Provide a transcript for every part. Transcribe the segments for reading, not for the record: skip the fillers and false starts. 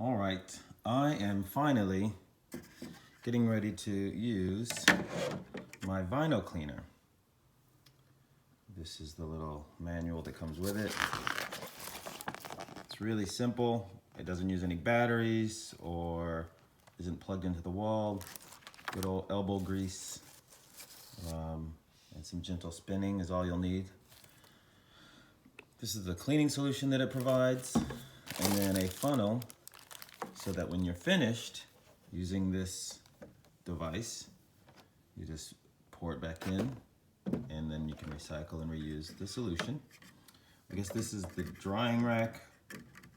All right, I am finally getting ready to use my vinyl cleaner. This is the little manual that comes with it. It's really simple. It doesn't use any batteries or isn't plugged into the wall. Good old elbow grease and some gentle spinning is all you'll need. This is the cleaning solution that it provides, and then a funnel so that when you're finished using this device, you just pour it back in and then you can recycle and reuse the solution. I guess this is the drying rack.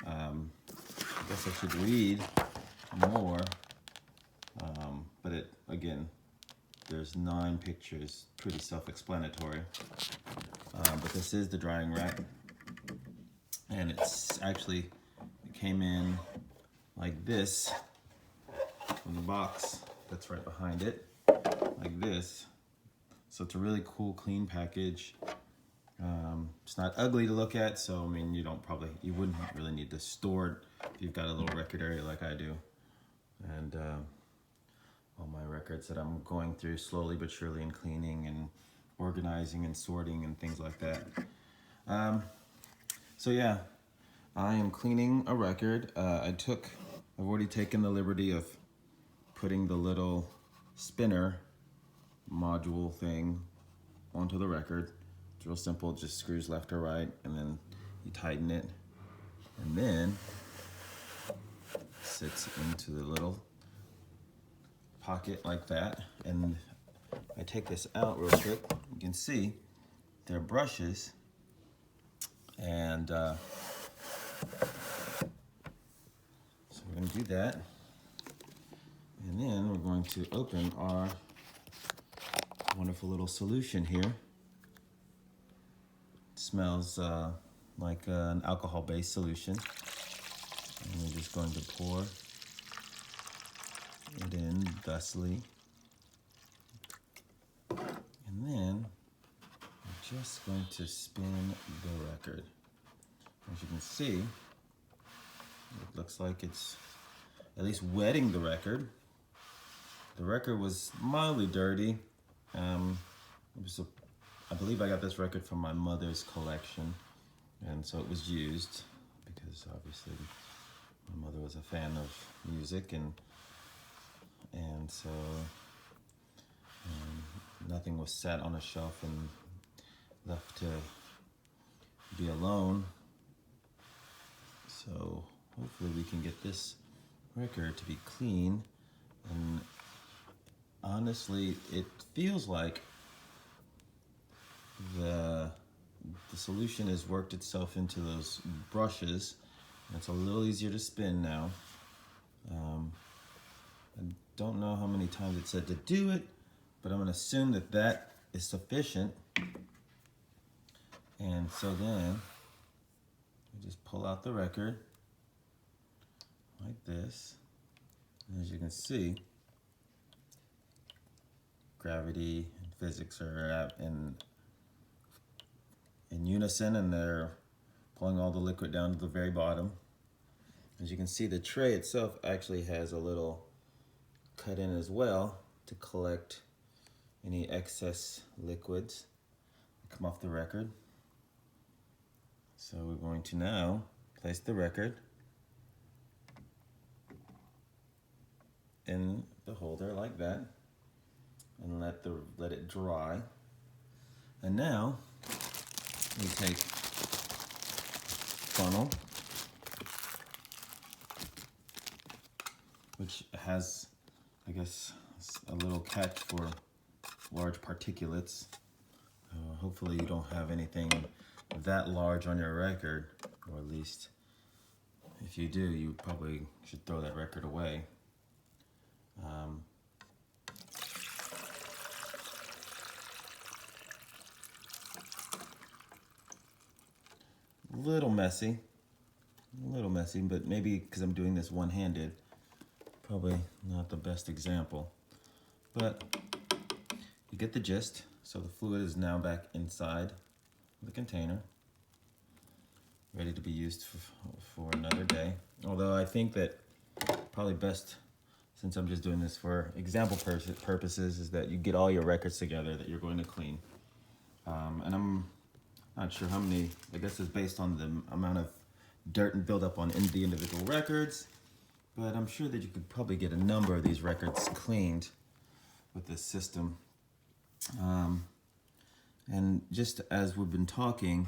I guess I should read more, but again, there's 9 pictures, pretty self-explanatory. But this is the drying rack, and it came in like this from the box that's right behind it, like this. So it's a really cool, clean package. It's not ugly to look at, so I mean, you wouldn't really need to store it if you've got a little record area like I do. And all my records that I'm going through slowly but surely and cleaning and organizing and sorting and things like that. So yeah, I am cleaning a record. I've already taken the liberty of putting the little spinner module thing onto the record. It's real simple, it just screws left or right, and then you tighten it, and then it sits into the little pocket like that. And I take this out real quick. You can see they're brushes, and so we're going to do that, and then we're going to open our wonderful little solution here. It smells like an alcohol-based solution, and we're just going to pour it in thusly, and then we're just going to spin the record. As you can see, it looks like it's at least wetting the record. The record was mildly dirty. I believe I got this record from my mother's collection, and so it was used because obviously my mother was a fan of music, and so nothing was sat on a shelf and left to be alone. So hopefully we can get this record to be clean, and honestly, it feels like the solution has worked itself into those brushes, and it's a little easier to spin now. I don't know how many times it said to do it, but I'm going to assume that is sufficient. And so then we just pull out the record like this, and as you can see, gravity and physics are in unison, and they're pulling all the liquid down to the very bottom. As you can see, the tray itself actually has a little cut in as well to collect any excess liquids that come off the record. So we're going to now place the record in the holder like that, and let it dry. And now we take funnel, which has, I guess, a little catch for large particulates. Hopefully you don't have anything that large on your record, or at least if you do, you probably should throw that record away. A little messy, but maybe because I'm doing this one-handed, probably not the best example, but you get the gist. So the fluid is now back inside the container, ready to be used for another day. Although I think that probably best, since I'm just doing this for example purposes, is that you get all your records together that you're going to clean. And I'm not sure how many, I guess it's based on the amount of dirt and buildup on the individual records, but I'm sure that you could probably get a number of these records cleaned with this system. And just as we've been talking,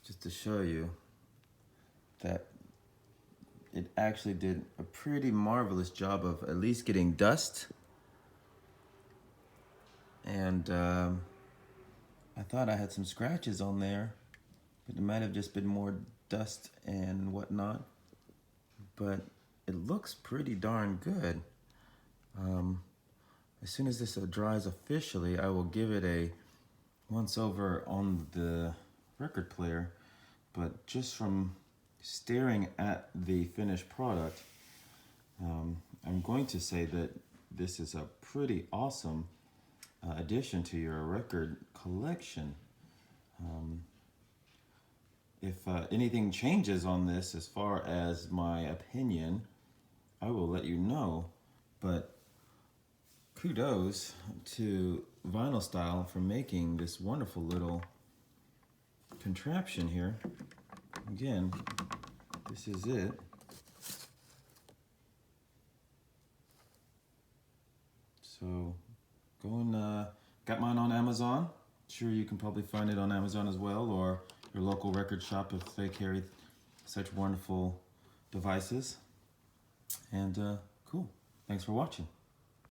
just to show you that it actually did a pretty marvelous job of at least getting dust. And I thought I had some scratches on there, but it might have just been more dust and whatnot. But it looks pretty darn good. As soon as this dries officially, I will give it a once over on the record player. But just from staring at the finished product, I'm going to say that this is a pretty awesome addition to your record collection. If anything changes on this as far as my opinion, I will let you know. But kudos to Vinylstyl for making this wonderful little contraption here. Again, this is it. So go and got mine on Amazon. Sure, you can probably find it on Amazon as well, or your local record shop if they carry such wonderful devices. And cool. Thanks for watching.